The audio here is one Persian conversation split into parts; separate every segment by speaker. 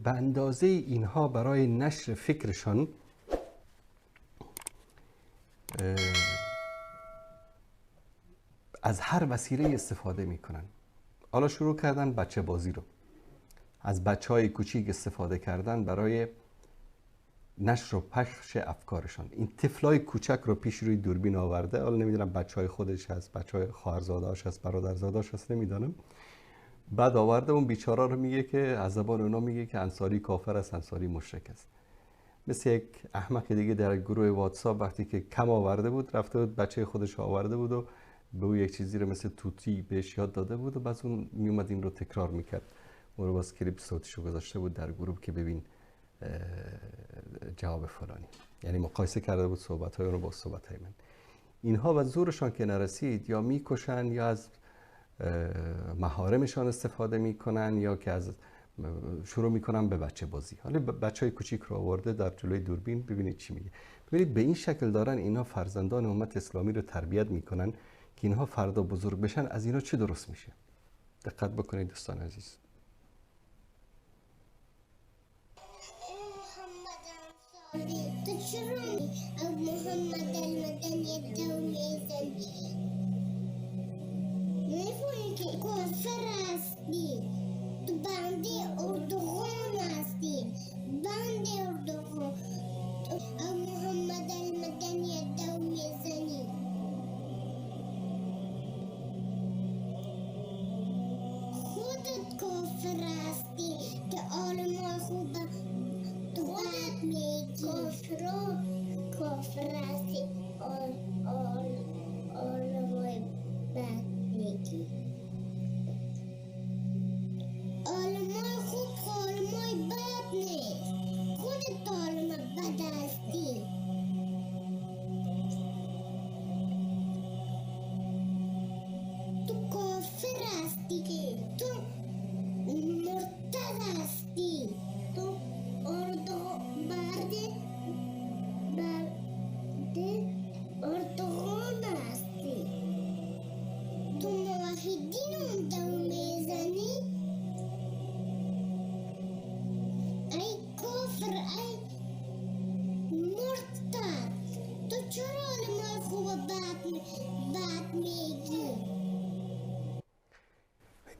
Speaker 1: به اندازه اینها برای نشر فکرشان از هر وسیله استفاده میکنن. حالا شروع کردن بچه بازی رو، از بچه های کوچیک استفاده کردن برای نشر و پخش افکارشان. این طفلای کوچک رو پیش روی دوربین آورده، حالا نمیدونم بچه های خودش هست، بچه های خواهرزاده‌اش هست، برادرزاده‌اش هست، نمیدونم. بعد آورده اون بیچاره رو میگه که از زبان اونا میگه که انصاری کافر است، انصاری مشرک است. مثل یک احمق دیگه در گروه واتساپ وقتی که کم آورده بود، رفته بود بچه خودش آورده بود و به او یک چیزی رو مثل توتی بهش یاد داده بود و بعد اون میومد این رو تکرار میکرد. اون رو باز کلیپ صوتیشو گذاشته بود در گروه که ببین جواب فلانی، یعنی مقایسه کرده بود صحبت‌های اون رو با صحبت‌های من. اینها و زورشان که نرسید یا میکشن یا از محارمشان استفاده میکنن یا که از شروع میکنن به بچه بازی. حالا بچهای کوچیک رو آورده در جلوی دوربین، ببینید چی میگه. ببینید به این شکل دارن اینا فرزندان امت اسلامی رو تربیت میکنن که اینها فردا بزرگ بشن از اینا چه درست میشه. دقت بکنید دوستان عزیز.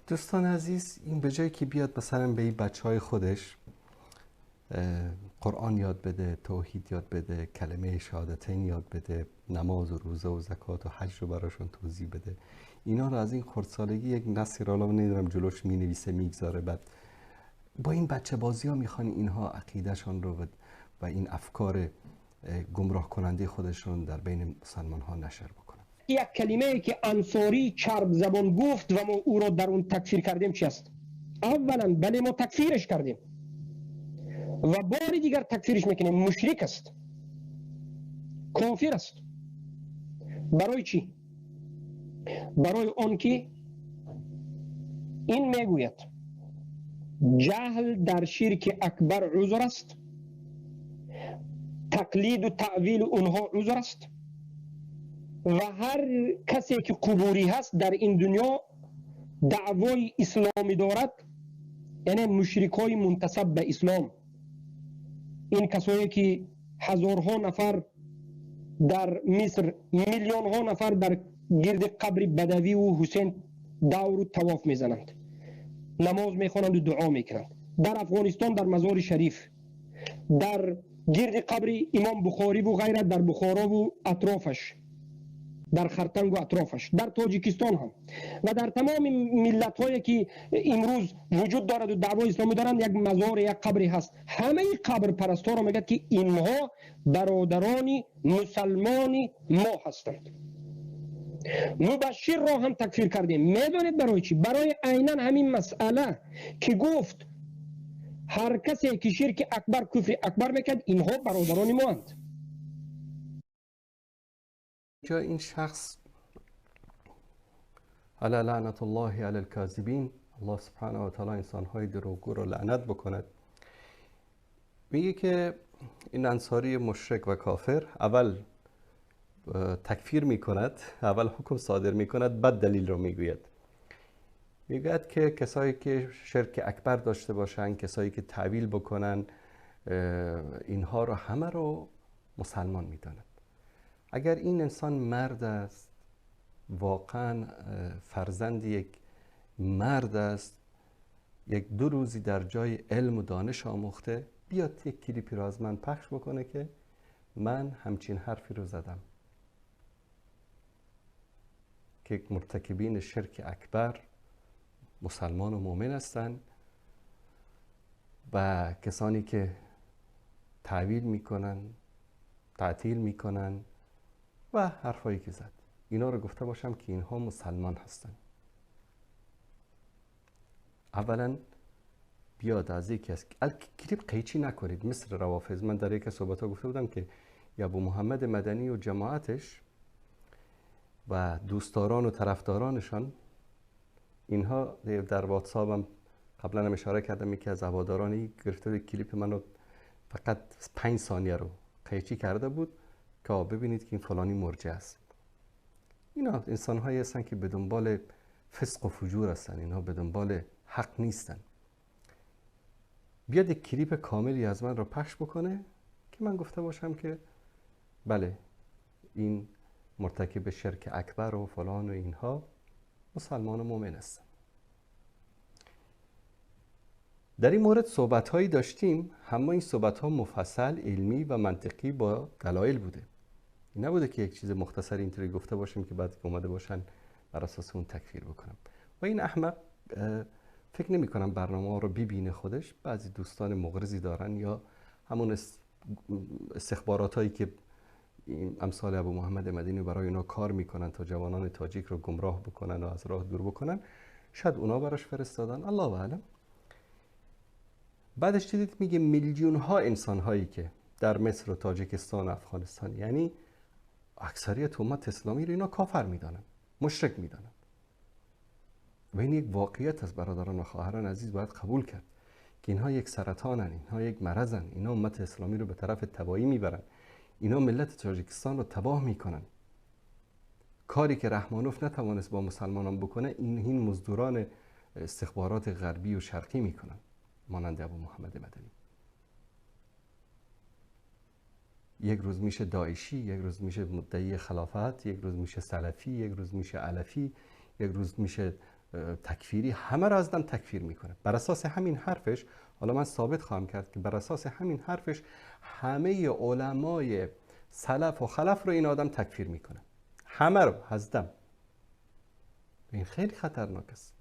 Speaker 1: دوستان عزیز، این به جایی که بیاد مثلا به این بچهای خودش قرآن یاد بده، توحید یاد بده، کلمه شهادتین یاد بده، نماز و روزه و زکات و حج رو براشون توضیح بده، اینا رو از این خردسالگی یک نصیر حالا نمیدونم جلوش مینویسه میگذاره، بعد با این بچه بازی ها میخوان اینها عقیدهشون رو و این افکار گمراه کننده خودشون در بین مسلمان ها نشر بکنن.
Speaker 2: یک کلمه که انصاری چرب زبان گفت و ما او را در اون تکفیر کردیم چی است؟ اولا بله ما تکفیرش کردیم و بار دیگر تکفیرش میکنیم، مشرک است، کافر است. برای چی؟ برای آن که این میگوید جهل در شرک اکبر عذر است، تقلید و تعویل اونها عذر است و هر کسی که قبوری هست در این دنیا دعوای اسلامی دارد، یعنی مشرکای منتسب به اسلام، این کسایی که هزارها نفر در مصر، میلیون ها نفر در گرد قبر بدوی و حسین دور و طواف میزنند، نماز میخوانند و دعا میکنند. در افغانستان در مزار شریف، در گرد قبر امام بخاری و غیره، در بخارا و اطرافش، در خرطنگ و اطرافش، در تاجیکستان هم و در تمام ملت هایی که امروز وجود دارد و دعوای اسلامی دارند، یک مزار، یک قبری هست. همه قبر پرستا را میگه که اینها برادران مسلمان ما هستند. مبشر را هم تکفیر کردیم. میدونید برای چی؟ برای عیناً همین مسئله که گفت هر کسی که شرک اکبر، کفر اکبر میکرد، اینها برادران ما هستند.
Speaker 1: جا این شخص علی لعنت الله علی الکاذبین، الله سبحانه و تعالی انسان‌های دروغگو را لعنت بکند، میگه که این انصاری مشرک و کافر اول تکفیر میکند، اول حکم صادر میکند، بعد دلیل رو میگوید. میگوید که کسایی که شرک اکبر داشته باشن، کسایی که تعویل بکنن، اینها رو همه رو مسلمان میداند. اگر این انسان مرد است، واقعا فرزند یک مرد است، یک 2 روزی در جای علم و دانش آموخته، بیاد یک کلیپی رو از من پخش بکنه که من همچین حرفی رو زدم که مرتکبین شرک اکبر مسلمان و مؤمن هستند و کسانی که تعویل میکنن، تعطیل میکنن و حرفایی که زد، اینا رو گفته باشم که اینها مسلمان هستن. اولا بیاد از یکی از کلیپ قیچی نکنید مثل روافض. من در یک صحبت ها گفته بودم که ابو محمد مدنی و جماعتش و دوستداران و طرفدارانشان، اینها در واتساپ هم قبلا هم اشاره کردم، یکی از هوادارانی گرفته کلیپ منو فقط 5 ثانیه رو قیچی کرده بود که ببینید که این فلانی مرجع است. اینا انسان هایی هستن که به دنبال فسق و فجور هستن، اینها به دنبال حق نیستن. بیاد یک کلیپ کاملی از من رو پخش بکنه که من گفته باشم که بله این مرتکب شرک اکبر و فلان و اینها مسلمان و مؤمن هستن. در این مورد صحبت هایی داشتیم، همه این صحبت ها مفصل، علمی و منطقی با دلایل بوده. این نبوده که یک چیز مختصر اینطوری گفته باشیم که بعد اومده باشن بر اساس اون تکفیر بکنم. و این احمق فکر نمی کنم برنامه رو ببینه خودش. بعضی دوستان مغرضی دارن یا همون استخبارات هایی که امثال ابو محمد مدنی برای اونا کار میکنن تا جوانان تاجیک رو گمراه بکنن و از راه دور بکنن، شاید اونا براش فرستادن، الله اعلم. بعدش دیدید میگه میلیون ها انسان هایی که در مصر و تاجیکستان و افغانستان، یعنی اکثریت امت اسلامی رو اینا کافر میدانن، مشرک میدانن. و این یک واقعیت از برادران و خواهران عزیز باید قبول کرد که اینها یک سرطانن، اینها یک مرضن، اینا امت اسلامی رو به طرف تباهی میبرن، اینا ملت تاجیکستان رو تباه میکنن. کاری که رحمانوف نتوانست با مسلمانان بکنه، این مزدوران استخبارات غربی و شرقی میکنن، مانند ابو محمد مدنی. یک روز میشه داعشی، یک روز میشه مدعی خلافت، یک روز میشه سلفی، یک روز میشه علفی، یک روز میشه تکفیری، همه را از دم تکفیر میکنه. بر اساس همین حرفش، حالا من ثابت خواهم کرد که بر اساس همین حرفش همه علمای سلف و خلف رو این آدم تکفیر میکنه، همه رو از دم. این خیلی خطرناک است.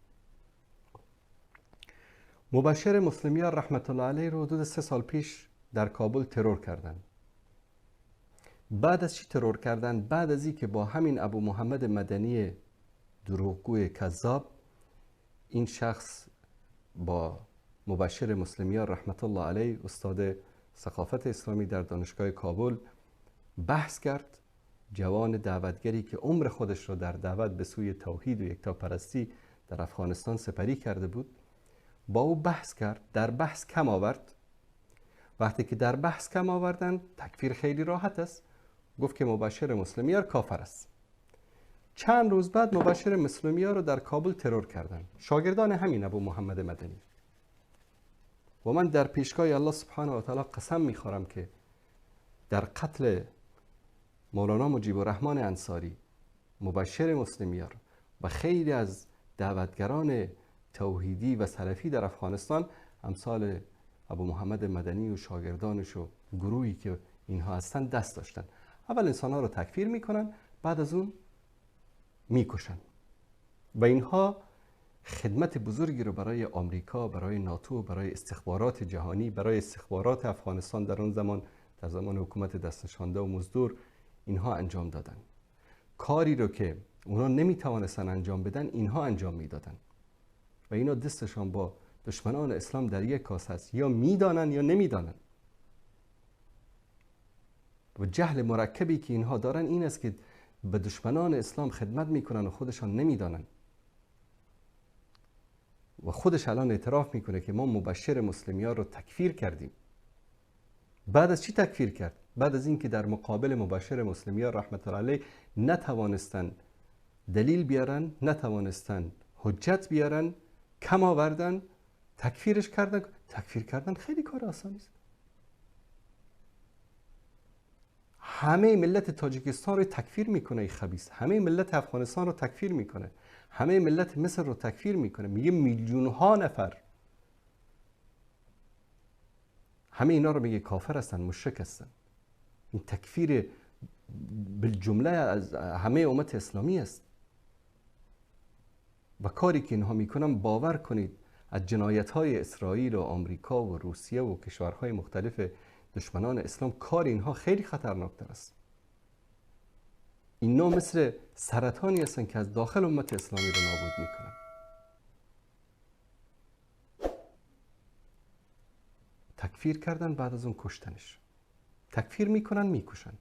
Speaker 1: مبشر مسلمیار رحمت الله علیه رو حدود 3 سال پیش در کابل ترور کردن. بعد از چی ترور کردن؟ بعد از این که با همین ابو محمد مدنی دروغگوی کذاب، این شخص با مبشر مسلمیار رحمت الله علیه استاد ثقافت اسلامی در دانشگاه کابل بحث کرد. جوان دعوتگری که عمر خودش رو در دعوت به سوی توحید و یکتاپرستی در افغانستان سپری کرده بود، با او بحث کرد. در بحث کم آورد. وقتی که در بحث کم آوردن، تکفیر خیلی راحت است، گفت که مبشر مسلمیار کافر است. چند روز بعد مبشر مسلمیار رو در کابل ترور کردن، شاگردان همین ابو محمد مدنی. و من در پیشگاه الله سبحانه و تعالی قسم میخورم که در قتل مولانا مجیب الرحمن انصاری، مبشر مسلمیار و خیلی از دعوتگران توحیدی و سلفی در افغانستان، امثال ابو محمد مدنی و شاگردانش و گروهی که اینها هستن دست داشتن. اول انسانها رو تکفیر میکنن، بعد از اون میکشن. و اینها خدمت بزرگی رو برای آمریکا، برای ناتو، برای استخبارات جهانی، برای استخبارات افغانستان در اون زمان، در زمان حکومت دستنشانده و مزدور، اینها انجام دادن. کاری رو که اونا نمیتوانستن انجام بدن، اینها انجام میدادن. و اینا دستشان با دشمنان اسلام در یک کاسه است، یا میدانن یا نمیدانن. و جهل مرکبی که اینها دارن این است که به دشمنان اسلام خدمت میکنن و خودشان نمیدانن. و خودش الان اعتراف میکنه که ما مبشر مسلمیار رو تکفیر کردیم. بعد از چی تکفیر کرد؟ بعد از اینکه در مقابل مبشر مسلمیار رحمت الله علیه نتوانستن دلیل بیارن، نتوانستن حجت بیارن، کم آوردن، تکفیرش کردن. تکفیر کردن خیلی کار آسانی است. همه ملت تاجیکستان رو تکفیر میکنه ای خبیث، همه ملت افغانستان رو تکفیر میکنه، همه ملت مصر رو تکفیر میکنه، میگه میلیون ها نفر همه اینا رو میگه کافر هستن، مشرک هستن. این تکفیر بالجمله از همه امت اسلامی است و کاری که اینها میکنن باور کنید از جنایت های اسرائیل و آمریکا و روسیه و کشورهای مختلف دشمنان اسلام، کار اینها خیلی خطرناکتر است. اینا مثل سرطانی هستن که از داخل امت اسلامی رو نابود میکنن. تکفیر کردن، بعد از اون کشتنش. تکفیر میکنن، میکشن.